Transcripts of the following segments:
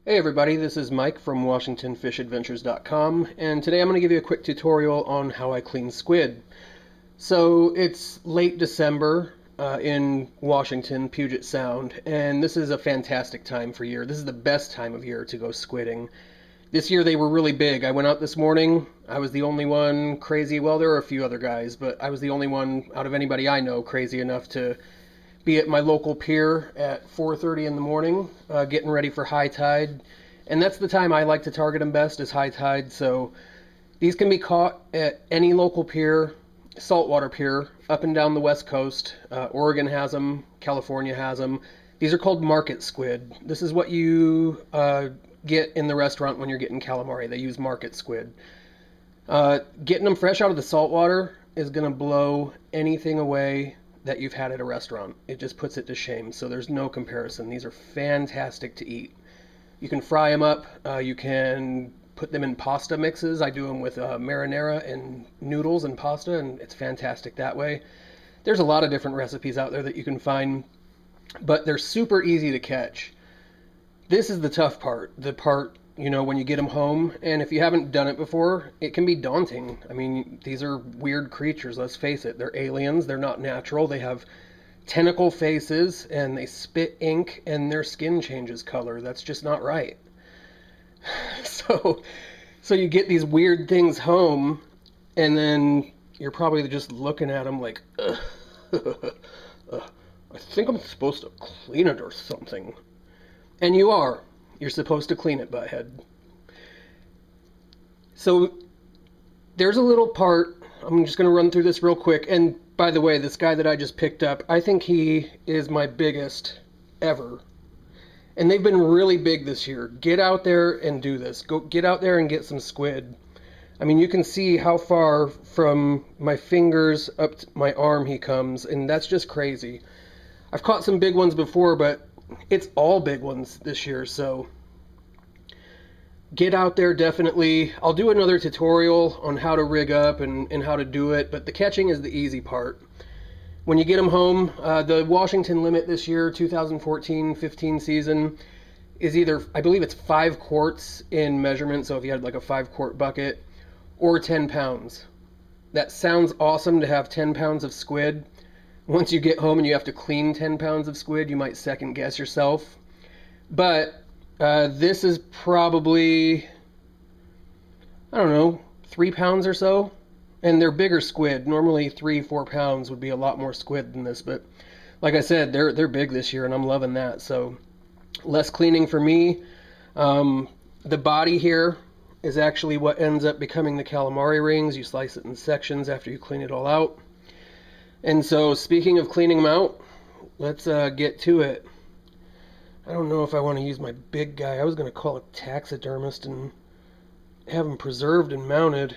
Hey everybody, this is Mike from WashingtonFishAdventures.com, and today I'm going to give you a quick tutorial on how I clean squid. So it's late December in Washington, Puget Sound, and this is a fantastic time for year. This is the best time of year to go squidding. This year they were really big. I went out this morning. I was the only one crazy. Well, there were a few other guys, but I was the only one out of anybody I know crazy enough to be at my local pier at 4:30 in the morning, getting ready for high tide. And that's the time I like to target them best, is high tide. So these can be caught at any local pier, saltwater pier, up and down the West Coast. Oregon has them, California has them. These are called market squid. This is what you get in the restaurant when you're getting calamari. They use market squid. Getting them fresh out of the saltwater is going to blow anything away that you've had at a restaurant. It just puts it to shame. So there's no comparison. These are fantastic to eat. You can fry them up. You can put them in pasta mixes. I do them with marinara and noodles and pasta, and it's fantastic that way. There's a lot of different recipes out there that you can find, but they're super easy to catch. This is the tough part. The part, when you get them home, and if you haven't done it before, it can be daunting. I mean, these are weird creatures, let's face it. They're aliens, they're not natural. They have tentacle faces, and they spit ink, and their skin changes color. That's just not right. So, so you get these weird things home, and then you're probably just looking at them like, ugh, I think I'm supposed to clean it or something. And you are. You're supposed to clean it, butthead. So there's a little part. I'm just going to run through this real quick. And by the way, this guy that I just picked up, I think he is my biggest ever. And they've been really big this year. Get out there and do this. Go get out there and get some squid. I mean, you can see how far from my fingers up to my arm he comes, and that's just crazy. I've caught some big ones before, but it's all big ones this year, so get out there definitely. I'll do another tutorial on how to rig up and how to do it, but the catching is the easy part. When you get them home, the Washington limit this year, 2014-15 season, is either, I believe it's 5 quarts in measurement, so if you had like a 5-quart bucket, or 10 pounds. That sounds awesome to have 10 pounds of squid. Once you get home and you have to clean 10 pounds of squid, you might second guess yourself. But this is probably, I don't know, 3 pounds or so. And they're bigger squid. Normally 3-4 pounds would be a lot more squid than this. But like I said, they're big this year, and I'm loving that. So less cleaning for me. The body here is actually what ends up becoming the calamari rings. You slice it in sections after you clean it all out. And so, speaking of cleaning them out, let's get to it. I don't know if I want to use my big guy. I was going to call a taxidermist and have him preserved and mounted.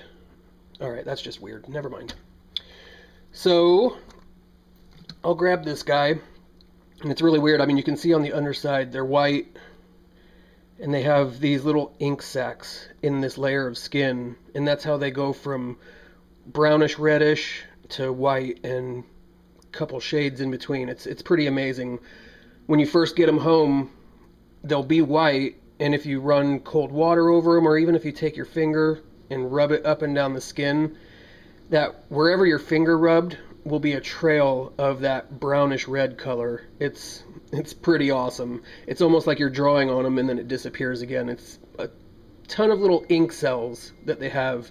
Alright, that's just weird. Never mind. So, I'll grab this guy. And it's really weird. I mean, you can see on the underside, they're white. And they have these little ink sacs in this layer of skin. And that's how they go from brownish reddish to white and a couple shades in between. It's pretty amazing. When you first get them home, they'll be white, and if you run cold water over them, or even if you take your finger and rub it up and down the skin, that wherever your finger rubbed will be a trail of that brownish red color. It's pretty awesome. It's almost like you're drawing on them and then it disappears again. It's a ton of little ink cells that they have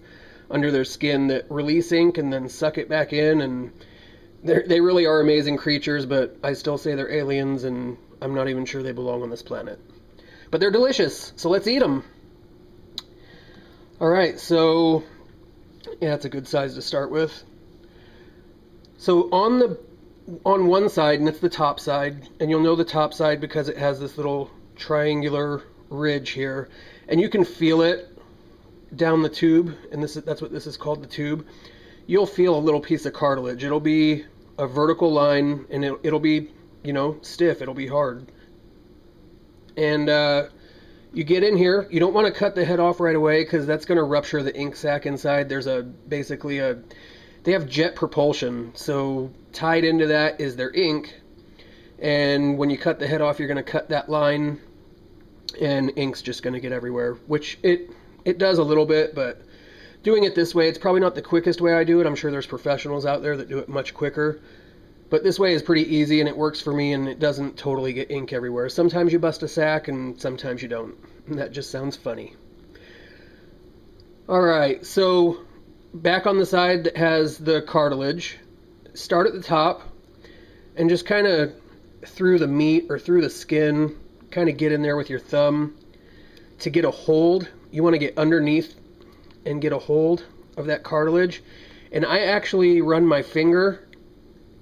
under their skin that release ink and then suck it back in, and they really are amazing creatures, but I still say they're aliens, and I'm not even sure they belong on this planet. But they're delicious, so let's eat them. Alright, so yeah, it's a good size to start with. So on one side, and it's the top side, and you'll know the top side because it has this little triangular ridge here, and you can feel it down the tube, and that's what this is called, the tube. You'll feel a little piece of cartilage. It'll be a vertical line, and it'll be, stiff. It'll be hard. And you get in here. You don't want to cut the head off right away because that's going to rupture the ink sac inside. There's they have jet propulsion, so tied into that is their ink. And when you cut the head off, you're going to cut that line and ink's just going to get everywhere, which it does a little bit, but doing it this way, it's probably not the quickest way I do it. I'm sure there's professionals out there that do it much quicker. But this way is pretty easy, and it works for me, and it doesn't totally get ink everywhere. Sometimes you bust a sack, and sometimes you don't. And that just sounds funny. Alright, so back on the side that has the cartilage, start at the top, and just kind of through the meat or through the skin, kind of get in there with your thumb to get a hold. You want to get underneath and get a hold of that cartilage. And I actually run my finger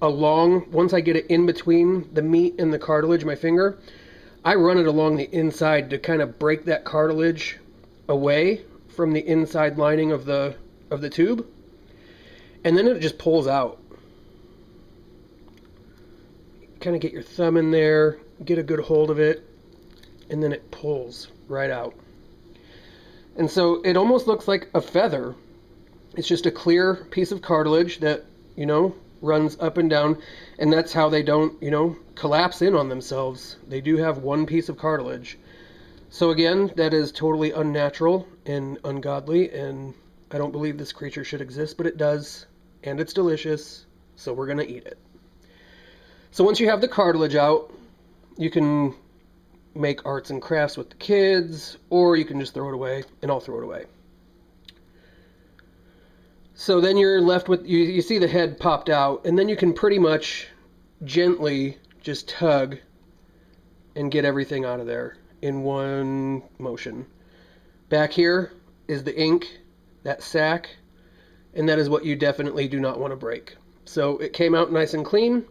along, once I get it in between the meat and the cartilage, my finger, I run it along the inside to kind of break that cartilage away from the inside lining of the tube, and then it just pulls out. Kind of get your thumb in there, get a good hold of it, and then it pulls right out. And so it almost looks like a feather. It's just a clear piece of cartilage that, you know, runs up and down, and that's how they don't, you know, collapse in on themselves. They do have one piece of cartilage. So again, that is totally unnatural and ungodly, and I don't believe this creature should exist, but it does, and it's delicious, so we're gonna eat it. So once you have the cartilage out, you can make arts and crafts with the kids, or you can just throw it away, and I'll throw it away. So then you're left with, you see the head popped out, and then you can pretty much gently just tug and get everything out of there in one motion. Back here is the ink, that sack, and that is what you definitely do not want to break. So it came out nice and clean.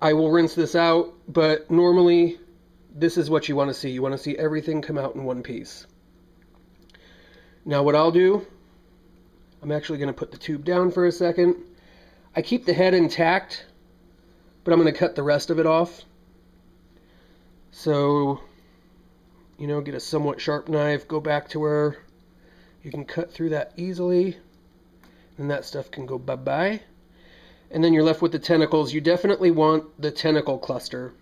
I will rinse this out, but normally this is what you want to see. You want to see everything come out in one piece. Now what I'll do, I'm actually going to put the tube down for a second. I keep the head intact, but I'm going to cut the rest of it off. So, you know, get a somewhat sharp knife, go back to where you can cut through that easily, and that stuff can go bye-bye. And then you're left with the tentacles. You definitely want the tentacle cluster.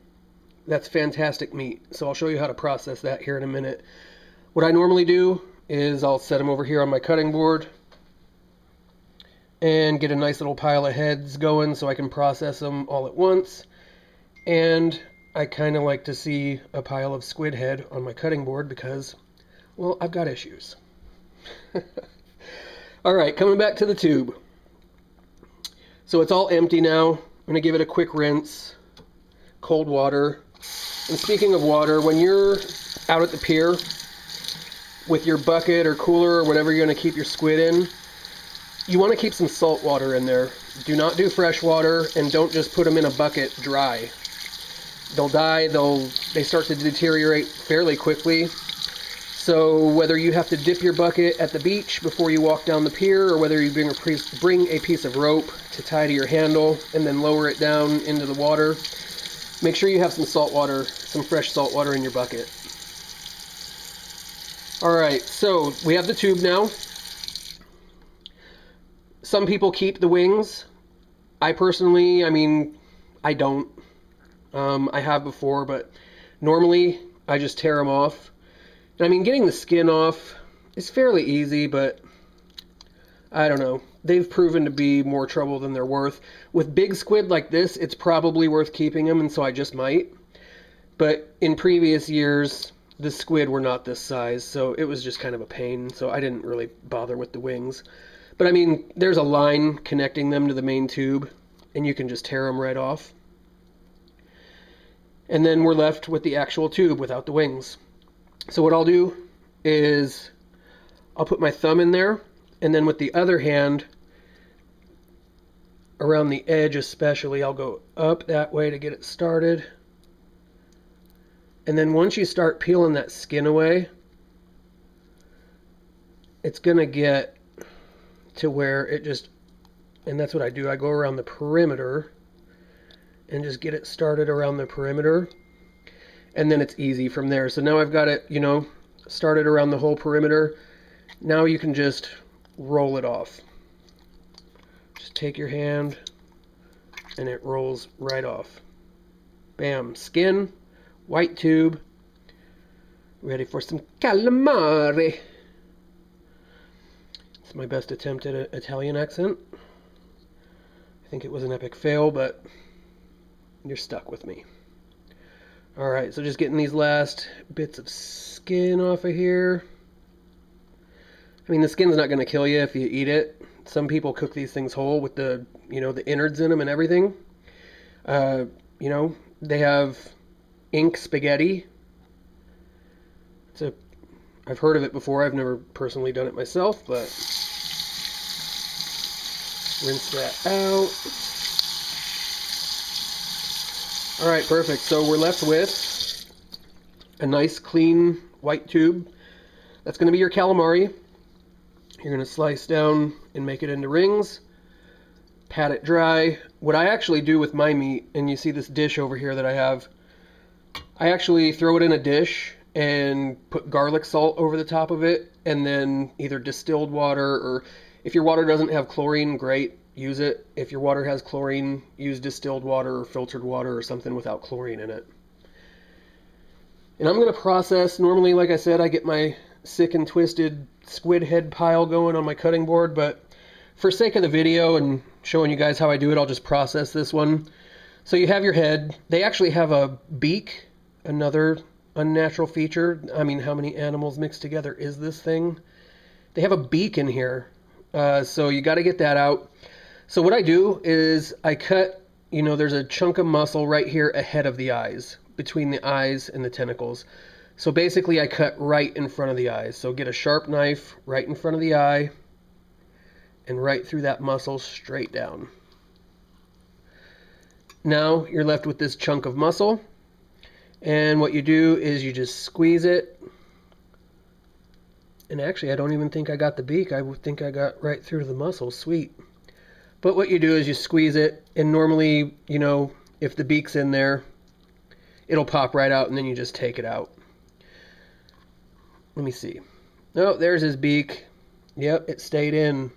That's fantastic meat. So I'll show you how to process that here in a minute. What I normally do is I'll set them over here on my cutting board and get a nice little pile of heads going so I can process them all at once. And I kind of like to see a pile of squid head on my cutting board because, well, I've got issues. Alright, coming back to the tube. So it's all empty now. I'm going to give it a quick rinse. Cold water. And speaking of water, when you're out at the pier with your bucket or cooler or whatever you're going to keep your squid in, you want to keep some salt water in there. Do not do fresh water, and don't just put them in a bucket dry. They'll die, they start to deteriorate fairly quickly. So whether you have to dip your bucket at the beach before you walk down the pier, or whether you bring a piece of rope to tie to your handle and then lower it down into the water, make sure you have some salt water, some fresh salt water in your bucket. Alright, so we have the tube now. Some people keep the wings. I personally, I don't. I have before, but normally I just tear them off. And getting the skin off is fairly easy, but I don't know. They've proven to be more trouble than they're worth. With big squid like this, it's probably worth keeping them, and so I just might. But in previous years, the squid were not this size, so it was just kind of a pain, so I didn't really bother with the wings. But there's a line connecting them to the main tube, and you can just tear them right off. And then we're left with the actual tube without the wings. So what I'll do is I'll put my thumb in there, and then with the other hand, around the edge especially, I'll go up that way to get it started. And then once you start peeling that skin away, it's going to get to where it just, and that's what I do, I go around the perimeter and just get it started around the perimeter, and then it's easy from there. So now I've got it, started around the whole perimeter. Now you can just roll it off. Just take your hand and it rolls right off. Bam, skin, white tube, Ready for some calamari. It's my best attempt at an Italian accent. I think it was an epic fail, but you're stuck with me. Alright, so just getting these last bits of skin off of here. I mean, the skin's not going to kill you if you eat it. Some people cook these things whole with the, the innards in them and everything. They have ink spaghetti. I've heard of it before. I've never personally done it myself, but rinse that out. Alright, perfect. So we're left with a nice clean white tube. That's going to be your calamari. You're going to slice down and make it into rings. Pat it dry. What I actually do with my meat, and you see this dish over here that I have, I actually throw it in a dish and put garlic salt over the top of it, and then either distilled water, or if your water doesn't have chlorine, great, use it. If your water has chlorine, use distilled water or filtered water or something without chlorine in it. And I'm going to process, normally, like I said, I get my sick and twisted squid head pile going on my cutting board, but for sake of the video and showing you guys how I do it, I'll just process this one. So you have your head. They actually have a beak, another unnatural feature. I mean, how many animals mixed together is this thing? They have a beak in here, so you got to get that out. So what I do is I cut, there's a chunk of muscle right here ahead of the eyes, between the eyes and the tentacles. So basically I cut right in front of the eyes. So get a sharp knife right in front of the eye and right through that muscle straight down. Now you're left with this chunk of muscle, and what you do is you just squeeze it. And actually, I don't even think I got the beak. I think I got right through the muscle. Sweet. But what you do is you squeeze it, and normally, if the beak's in there, it'll pop right out, and then you just take it out. Let me see. Oh, there's his beak. Yep, it stayed in.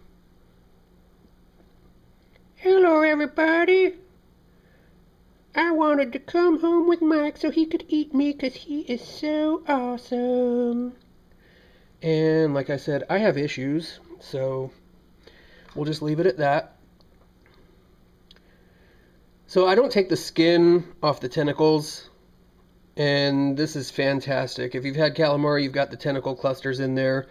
Hello, everybody. I wanted to come home with Mike so he could eat me because he is so awesome. And like I said, I have issues, so we'll just leave it at that. So I don't take the skin off the tentacles, and this is fantastic. If you've had calamari, you've got the tentacle clusters in there.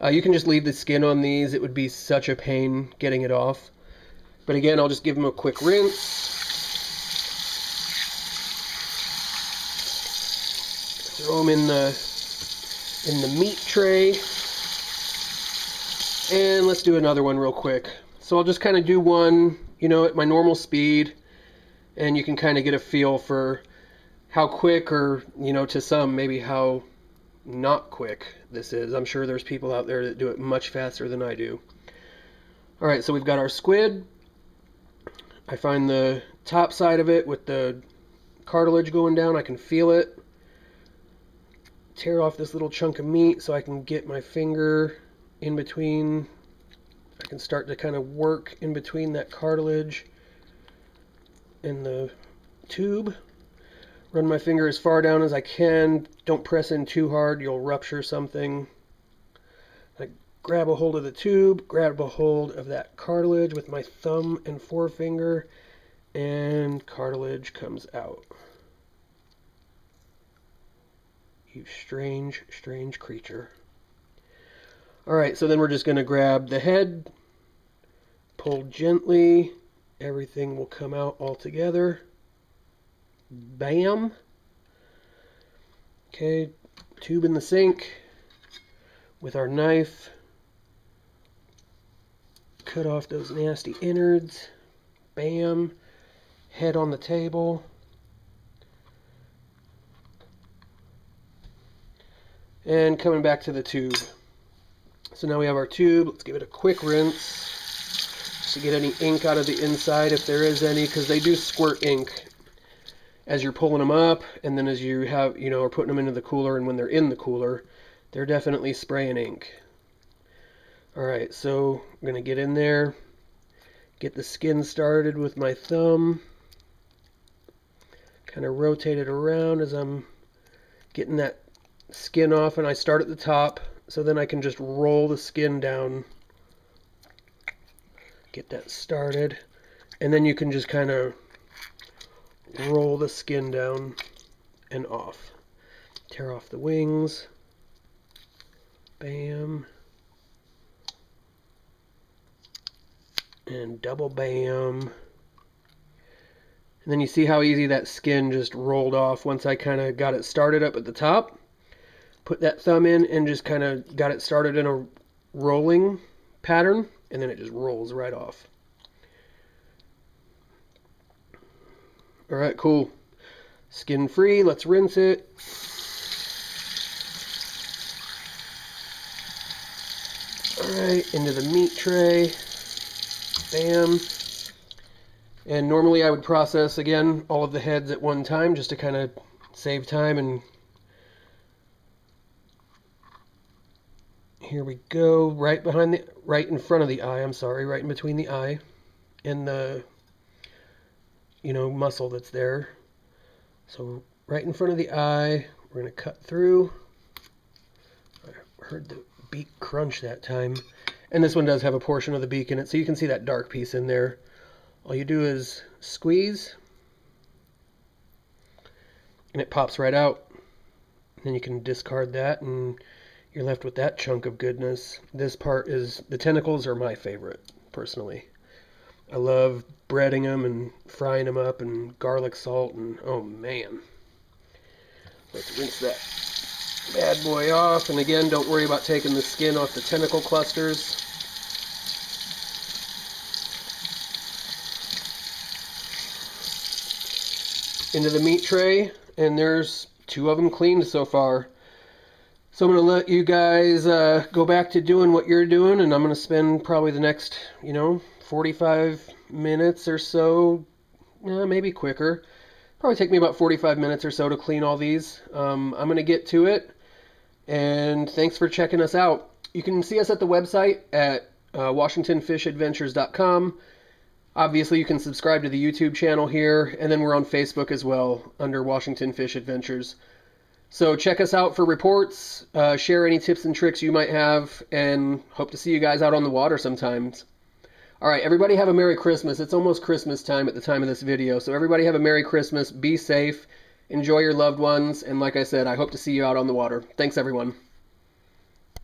You can just leave the skin on these. It would be such a pain getting it off. But again, I'll just give them a quick rinse. Throw them in the meat tray. And let's do another one real quick. So I'll just kind of do one, at my normal speed. And you can kind of get a feel for how quick, or, to some, maybe how not quick this is. I'm sure there's people out there that do it much faster than I do. Alright, so we've got our squid. I find the top side of it with the cartilage going down. I can feel it. Tear off this little chunk of meat so I can get my finger in between. I can start to kind of work in between that cartilage and the tube. Run my finger as far down as I can. Don't press in too hard, you'll rupture something. I grab a hold of the tube, grab a hold of that cartilage with my thumb and forefinger, and cartilage comes out. You strange, strange creature. Alright, so then we're just going to grab the head, pull gently, everything will come out all together. Bam! Okay, tube in the sink with our knife. Cut off those nasty innards. Bam! Head on the table. And coming back to the tube. So now we have our tube. Let's give it a quick rinse just to get any ink out of the inside if there is any, because they do squirt ink as you're pulling them up, and then as you have, are putting them into the cooler, and when they're in the cooler, they're definitely spraying ink. Alright, so I'm going to get in there, get the skin started with my thumb, kind of rotate it around as I'm getting that skin off, and I start at the top, so then I can just roll the skin down, get that started, and then you can just kind of roll the skin down and off. Tear off the wings. Bam. And double bam. And then you see how easy that skin just rolled off once I kind of got it started up at the top. Put that thumb in and just kind of got it started in a rolling pattern, and then it just rolls right off. Alright, cool. Skin free, let's rinse it. Alright, into the meat tray. Bam. And normally I would process, again, all of the heads at one time just to kind of save time. And here we go, right in front of the eye, right in between the eye and the, muscle that's there. So right in front of the eye, we're going to cut through. I heard the beak crunch that time. And this one does have a portion of the beak in it, so you can see that dark piece in there. All you do is squeeze, and it pops right out. And then you can discard that, and you're left with that chunk of goodness. This part is, the tentacles are my favorite, personally. I love breading them and frying them up, and garlic salt, and oh man. Let's rinse that bad boy off, and again, don't worry about taking the skin off the tentacle clusters. Into the meat tray, and there's 2 of them cleaned so far. So I'm going to let you guys go back to doing what you're doing, and I'm going to spend probably the next, 45 minutes or so, maybe quicker. Probably take me about 45 minutes or so to clean all these. I'm going to get to it, and thanks for checking us out. You can see us at the website at WashingtonFishAdventures.com. Obviously, you can subscribe to the YouTube channel here, and then we're on Facebook as well under Washington Fish Adventures. So check us out for reports, share any tips and tricks you might have, and hope to see you guys out on the water sometimes. All right, everybody have a Merry Christmas. It's almost Christmas time at the time of this video, so everybody have a Merry Christmas, be safe, enjoy your loved ones, and like I said, I hope to see you out on the water. Thanks, everyone.